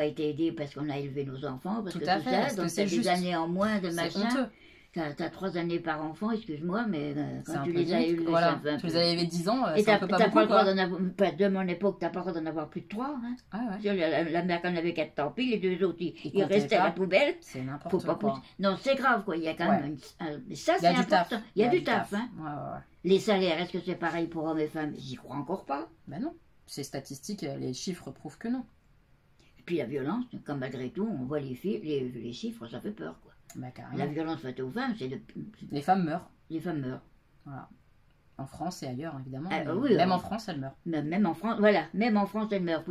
été aidés parce qu'on a élevé nos enfants, parce Tout que à tout fait, ça, parce que donc c'est t'as des juste. années en moins de C'est machin. honteux. T'as 3 années par enfant, excuse-moi, mais C'est quand un tu peu les as limite. élevés, Voilà. ça fait un Tu peu. les as élevés 10 ans, Et c'est un t'as peu pas pas le beaucoup, droit quoi. d'en avoir, pas de mon époque, t'as pas le droit d'en avoir plus de 3. Hein. Ah ouais. Sur la mère qu'on avait 4 tant pis, les 2 autres, ils comptaient restaient à pas. la poubelle. C'est Faut n'importe pas quoi. pousser. Non, c'est grave, quoi. Il y a quand Ouais. même mais ça, Il y c'est a du taf. important. Il y a du taf, hein. Ouais, ouais, ouais. Les salaires, est-ce que c'est pareil pour hommes et femmes? J'y crois encore pas. Ben non. Ces statistiques, les chiffres prouvent que non. Et puis la violence, comme malgré tout, on voit les chiffres, ça fait peur, quoi. Bah La carrément. violence faite aux femmes, Les femmes meurent. les femmes meurent. Voilà. En France et ailleurs, évidemment. Ah, mais oui, même en France, elles meurent. Même en France, voilà, même en France, elles meurent.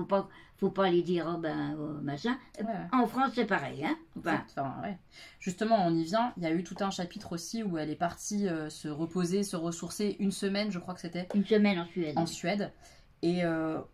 Faut pas les dire, oh ben, oh, machin. Ouais. En France, c'est pareil, hein. Enfin, Enfin, ouais. Justement, on y vient. Il y a eu tout un chapitre aussi où elle est partie se reposer, se ressourcer 1 semaine, je crois que c'était, une semaine en Suède. en Suède. Et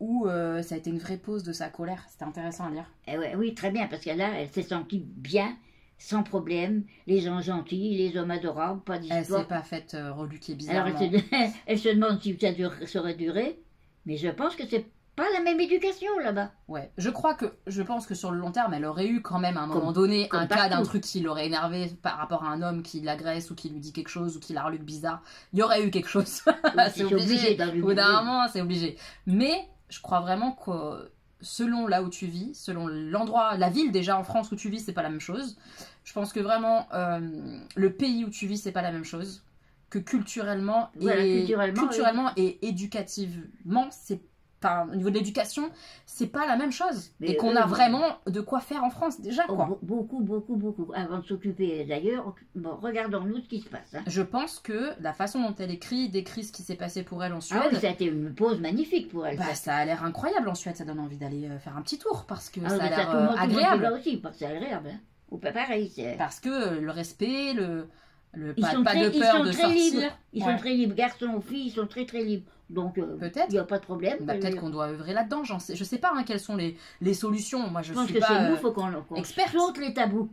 où ça a été une vraie pause de sa colère. C'était intéressant à lire. Eh ouais, oui, très bien, parce que là, elle s'est sentie bien, sans problème, les gens gentils, les hommes adorables, pas Elle d'histoire. s'est pas faite reluquer Alors bizarrement. elle se demande si ça aurait duré, mais je pense que c'est pas la même éducation là-bas. Ouais, je pense que sur le long terme, elle aurait eu quand même à un moment donné comme un cas d'un partout. truc qui l'aurait énervé par rapport à un homme qui l'agresse ou qui lui dit quelque chose ou qui la reluque bizarre. Il y aurait eu quelque chose. C'est obligé. dans Au bout d'un moment, c'est obligé. Mais je crois vraiment que selon là où tu vis, selon l'endroit, la ville déjà en France où tu vis, c'est pas la même chose. Je pense que vraiment le pays où tu vis, c'est pas la même chose. Que culturellement, Voilà, et, culturellement, et éducativement, c'est enfin, au niveau de l'éducation, c'est pas la même chose. Mais et qu'on a vraiment de quoi faire en France déjà, quoi. Beaucoup, beaucoup, beaucoup. Avant de s'occuper d'ailleurs, bon, regardons-nous ce qui se passe. Hein. Je pense que la façon dont elle décrit ce qui s'est passé pour elle en Suède. Ah oui, ça a été une pause magnifique pour elle. Bah, ça a l'air incroyable en Suède, ça donne envie d'aller faire un petit tour parce que Ah, ça a l'air tout le monde agréable. là aussi, parce que c'est agréable. Hein. Ou pas pareil, c'est... Parce que le respect, Ils pas, sont pas très, de peur de libres. sortir. Ils Ouais. sont très libres, garçons ou filles, ils sont très très libres. Donc, Peut-être. il n'y a pas de problème. Bah, peut-être qu'on doit œuvrer là-dedans, je sais pas hein, quelles sont les solutions. Moi, je pense suis que pas c'est nous, il faut qu'on experte. saute les tabous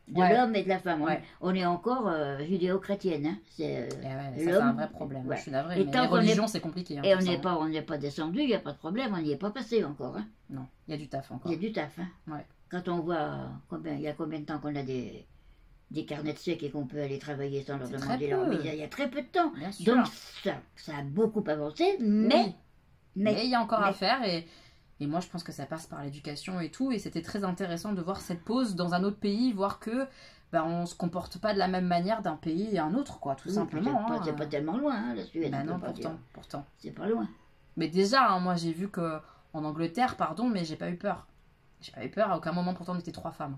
de Ouais. l'homme et de la femme. Ouais. On est encore judéo-chrétienne. Hein. C'est, Eh ouais, ça, c'est un vrai problème. Ouais. Je suis navrée, Et mais tant les qu'on religions, c'est compliqué. Hein, et pour ça. on n'est pas descendu, il n'y a pas de problème, on n'y est pas passé encore. Hein. Non, il y a du taf Il encore. y a du taf. Hein. Ouais. Quand on voit il y a combien de temps qu'on a des carnets de chèques et qu'on peut aller travailler sans leur C'est demander très leur peu. visa, il y a très peu de temps. Bien sûr. Donc ça a beaucoup avancé, Oui. mais Mais il y a encore à mais- faire et moi je pense que ça passe par l'éducation et tout et c'était très intéressant de voir cette pause dans un autre pays, voir que on se comporte pas de la même manière d'un pays et un autre quoi, tout oui, simplement. c'est pas tellement loin, hein, la Suède. Bah on peut non, pas dire. pourtant. C'est pas loin. Mais déjà, hein, moi j'ai vu que en Angleterre, pardon, mais j'ai pas eu peur. J'ai pas eu peur, à aucun moment pourtant on était 3 femmes.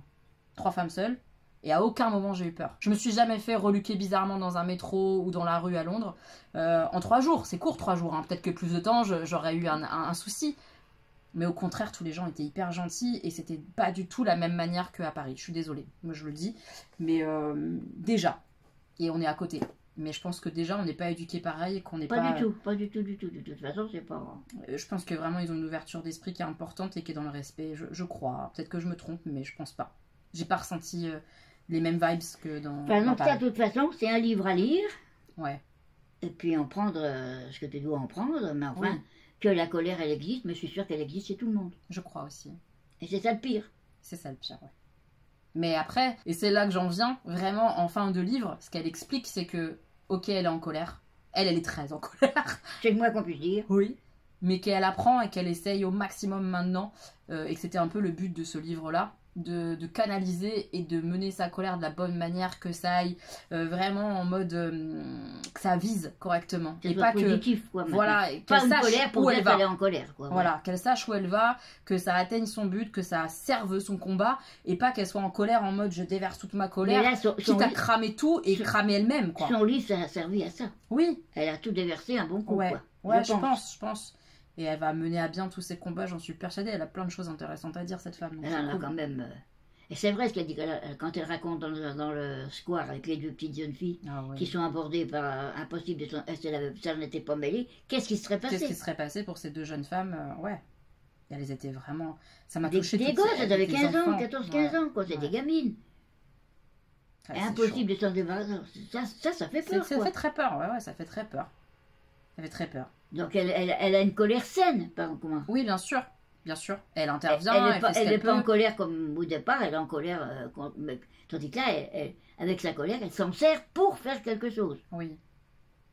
3 femmes seules. Et à aucun moment j'ai eu peur. Je me suis jamais fait reluquer bizarrement dans un métro ou dans la rue à Londres. En 3 jours, c'est court 3 jours. Hein. Peut-être que plus de temps, j'aurais eu un souci. Mais au contraire, tous les gens étaient hyper gentils et c'était pas du tout la même manière qu'à Paris. Je suis désolée, moi je le dis. Mais déjà, et on est à côté. Mais je pense que déjà on n'est pas éduqué pareil et qu'on n'est pas... Pas du tout. De toute façon, c'est pas... Je pense que vraiment ils ont une ouverture d'esprit qui est importante et qui est dans le respect. Je crois. Peut-être que je me trompe, mais je pense pas. J'ai pas ressenti les mêmes vibes que dans. Enfin, dans donc ça, Paris. de toute façon, c'est un livre à lire, Ouais. et puis en prendre ce que tu dois en prendre, mais enfin, Oui. que la colère, elle existe, mais je suis sûre qu'elle existe chez tout le monde. Je crois aussi. Et c'est ça le pire. C'est ça le pire, ouais. Mais après, et c'est là que j'en viens, vraiment en fin de livre, ce qu'elle explique, c'est que, ok, elle est en colère. Elle est très en colère. C'est le moins qu'on puisse dire. Oui. Mais qu'elle apprend et qu'elle essaye au maximum maintenant, et que c'était un peu le but de ce livre-là, de canaliser et de mener sa colère de la bonne manière, que ça aille vraiment en mode que ça vise correctement. C'est Et pas que. positif, quoi. maintenant. Voilà, et Pas qu'elle une sache colère pour où dire elle va. qu'elle est en colère, quoi. Voilà, qu'elle sache où elle va, que ça atteigne son but, que ça serve son combat, et pas qu'elle soit en colère en mode je déverse toute ma Mais colère, là, quitte à cramer tout et cramer elle-même, quoi. son livre, ça a servi à ça. Oui, Elle a tout déversé un bon coup, ouais, quoi. ouais, je pense. Et elle va mener à bien tous ses combats, j'en suis persuadée. Elle a plein de choses intéressantes à dire, cette femme. Donc Elle c'est en a cool. quand même... Et c'est vrai ce qu'elle dit, quand elle raconte dans le square avec les 2 petites jeunes filles Ah ouais. qui sont abordées par impossible de s'en... Ça n'était pas mêlé. Qu'est-ce qui serait passé? Qu'est-ce qui serait passé pour ces 2 jeunes femmes Ouais. Elles étaient vraiment. Ça m'a Des touché. gosses, elles avaient 15 ans, 14-15 ans, quoi. C'est des gamines. Ouais, c'est Impossible de s'en débarrasser. Ça fait peur, Ça quoi. fait très peur, ouais, ça fait très peur. Ça fait très peur. Donc elle a une colère saine, par comment. Oui, bien sûr. Bien sûr. Elle intervient, Elle fait ce n'est qu'elle pas en peut. colère comme au départ, elle est en colère. Tandis que là, avec sa colère, elle s'en sert pour faire quelque chose. Oui.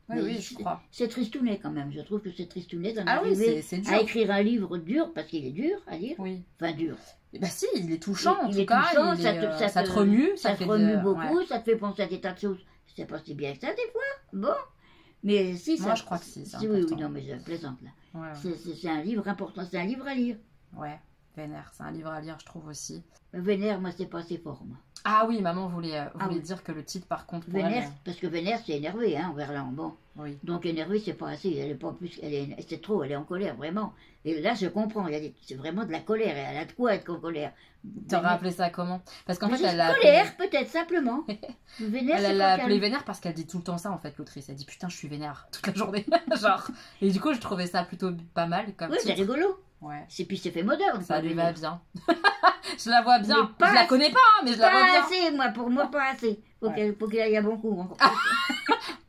Mais Oui, je crois. C'est tristounet quand même. Je trouve que c'est tristounet d'en Ah oui, arriver c'est dur. à écrire un livre dur, parce qu'il est dur à lire. Oui. Enfin, dur. Bah si, il est touchant en Il tout est cas. touchant, Il est, ça te remue, remue. ça fait te remue de- beaucoup, ouais. ça te fait penser à des tas de choses. C'est pas si bien que ça, des fois. Bon. Mais si, Moi, ça. je crois que si, c'est Oui, important. non, mais je plaisante là. Ouais, C'est un livre important, c'est un livre à lire. ouais. Vénère, c'est un livre à lire, je trouve aussi. Vénère, moi, c'est pas assez fort, moi. Ah oui, maman voulait oui. dire que le titre, par contre, pour Vénère, elle, parce que Vénère, c'est énervé, hein, envers l'homme. Bon. oui. Donc énervé, c'est pas assez. Elle est pas plus. C'est trop. Elle est en colère, vraiment. Et là, je comprends. C'est vraiment de la colère. Et elle a de quoi être en colère. T'aurais appelé ça comment? Parce qu'en fait, elle l'a colère, peut-être simplement. Vénère, Elle c'est l'a pas appelé calme. Vénère parce qu'elle dit tout le temps ça en fait, l'autrice. Elle dit putain, je suis vénère toute la journée. Genre. Et du coup, je trouvais ça plutôt pas mal comme Oui, c'est titre. rigolo. Ouais. C'est puis c'est fait moderne. Ça quoi, lui Vénère. va bien. Je la vois bien. Mais pas Je la assez- connais pas, hein, mais je la vois Pas bien. assez, moi, pour moi, pas assez. Faut Ouais. qu'il aille à bon coup. Encore.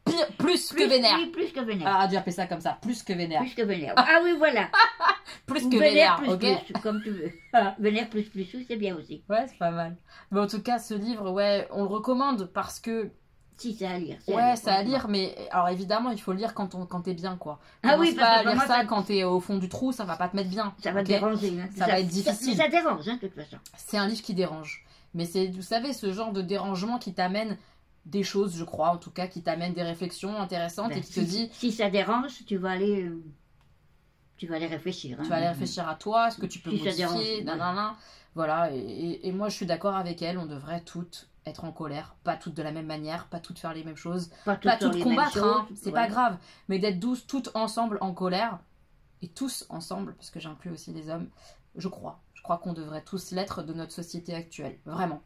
Pire plus que vénère. Oui, plus que vénère. Ah, j'ai appelé ça comme ça, plus que vénère. Plus que vénère. Ah oui, voilà. Plus Ou que vénère, plus, ok. plus, comme tu veux. Vénère plus, oui, c'est bien aussi. Ouais, c'est pas mal. Mais en tout cas, ce livre, ouais, on le recommande parce que, Si, c'est à lire. ouais, c'est à lire, mais alors évidemment, il faut le lire quand t'es bien, quoi. Ah oui, Commence pas parce à que lire moi, ça ça- quand t'es au fond du trou, ça va pas te mettre bien. Ça va ok te déranger. Hein. Ça va être difficile. Ça dérange, hein, de toute façon. C'est un livre qui dérange. Mais c'est, vous savez, ce genre de dérangement qui t'amène des choses, je crois, en tout cas, qui t'amène des réflexions intéressantes et qui te dit, Si ça dérange, tu vas aller réfléchir. Hein. tu vas aller réfléchir à toi, ce que tu peux Si ça modifier, dérange, nanana. Voilà, et moi je suis d'accord avec elle, on devrait toutes être en colère, pas toutes de la même manière, pas toutes faire les mêmes choses, pas faire toutes les mêmes combattre, hein, choses, c'est ouais. pas grave, mais d'être toutes ensemble en colère, et tous ensemble, parce que j'inclus aussi les hommes, je crois qu'on devrait tous l'être de notre société actuelle, vraiment,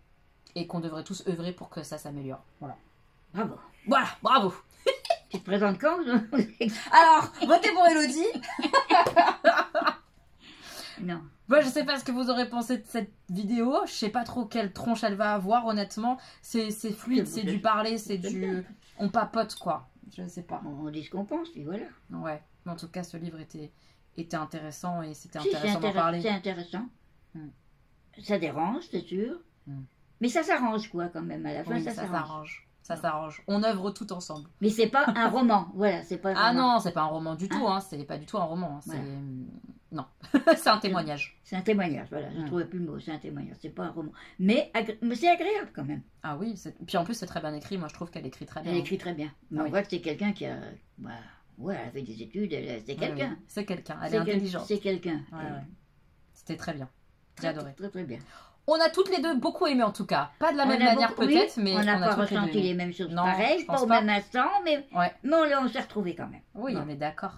et qu'on devrait tous œuvrer pour que ça s'améliore, voilà. Bravo. Voilà, bravo. Tu te présentes quand Alors, votez pour Elodie. Non. Moi, je sais pas ce que vous aurez pensé de cette vidéo. Je sais pas trop quelle tronche elle va avoir, honnêtement. C'est fluide, c'est du parler, c'est du... On papote, quoi. Je sais pas. On dit ce qu'on pense, puis voilà. Ouais. Mais en tout cas, ce livre était intéressant et c'était Si, intéressant d'en parler. c'est intéressant. Hmm. Ça dérange, c'est sûr. Mais ça s'arrange, quoi, quand même. À la fin, Oui, ça ça s'arrange. s'arrange. Ça s'arrange. On œuvre tout ensemble. Mais c'est pas un roman. Voilà, c'est pas un Ah roman. non, c'est pas un roman du tout. Hein. C'est pas du tout un roman. Hein. C'est... Voilà. Non. C'est un témoignage. C'est un témoignage, voilà. Je trouvais plus le mot. C'est un témoignage. C'est pas un roman. Mais c'est agréable, quand même. Ah oui. Puis en plus, c'est très bien écrit. Moi, je trouve qu'elle écrit très bien. Elle écrit très bien. Mais Oui. on voit que c'est quelqu'un qui a... Bah, ouais, elle a fait des études. C'est quelqu'un. Oui, oui. C'est quelqu'un. Elle est intelligente. C'est quelqu'un. Ouais, ouais. C'était très bien. J'ai adoré. Très, très bien. On a toutes les deux beaucoup aimé en tout cas. Pas de la On même a manière beaucoup- peut-être, oui, mais on n'a pas toutes les deux ressenti aimé. les mêmes choses Non, pareilles, je pas pense au pas. même instant, mais Ouais. on s'est retrouvés quand même. Oui, Bon. on est d'accord.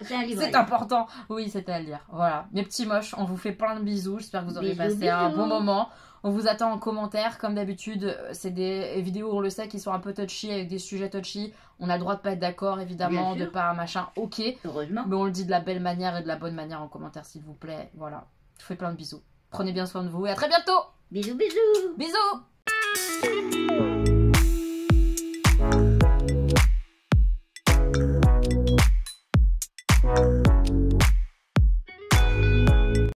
C'est un livre. C'est important. Oui, c'était à le lire. Voilà. Mes petits moches, on vous fait plein de bisous. J'espère que vous aurez Bisous, passé un bisous. bon moment. On vous attend en commentaire. Comme d'habitude, c'est des vidéos, on le sait, qui sont un peu touchy, avec des sujets touchy. On a le droit de pas être d'accord, évidemment, Bien de sûr. pas machin. Ok. Heureusement. Mais on le dit de la belle manière et de la bonne manière en commentaire, s'il vous plaît. Voilà. Je vous fais plein de bisous. Prenez bien soin de vous et à très bientôt. Bisous, bisous. Bisous.